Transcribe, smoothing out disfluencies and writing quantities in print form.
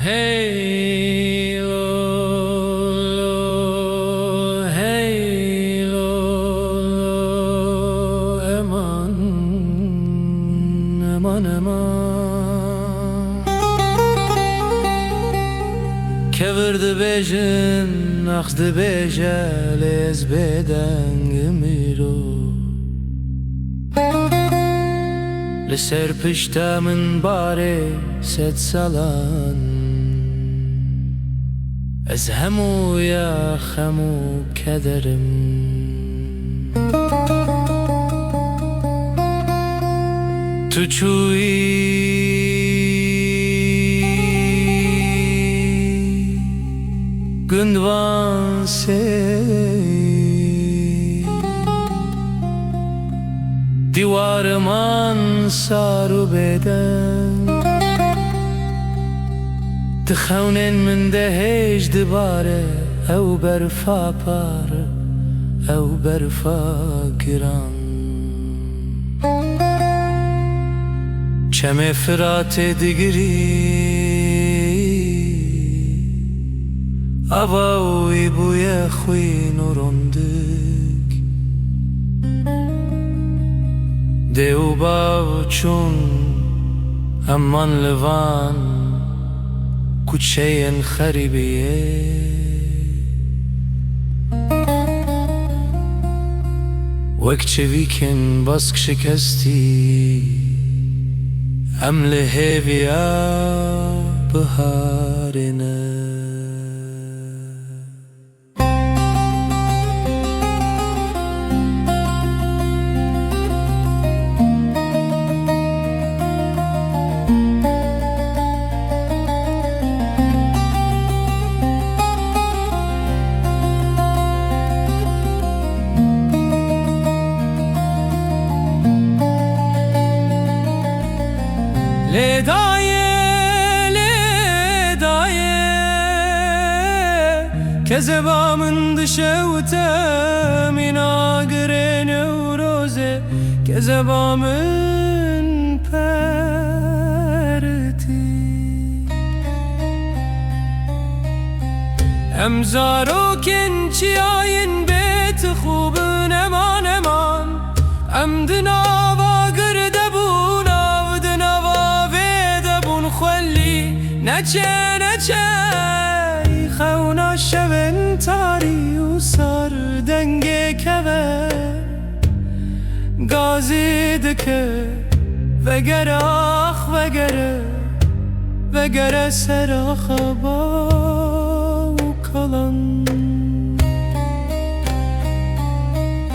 Hey lo, hey lo, eman, eman, eman. Kevirdi bejin, akhdi bejel ez bedengimiro. لسر پشتم من باره ست سالان از همو یا خمو کدرم تو چوی گندوان سی دیوار من سارو بدن تخونن من دهش دباره او برفا پاره او برفا گران چم فرات دیگری آواوی بوی خوی نورندک دیو باو چون امان لوان کوچه خریبیه وقت ویکن باسک شکستی امل هیویا بهارنه كذبامن دشوته من آقر نوروزه كذبامن پرتی امزارو کن چیاین بیت خوبن امان امان امدنا گرده بون آودنا ویده بون خلی نچه نچه خونا شبن تاری و سر دنگ کوه گازی دکه وگره سراخ با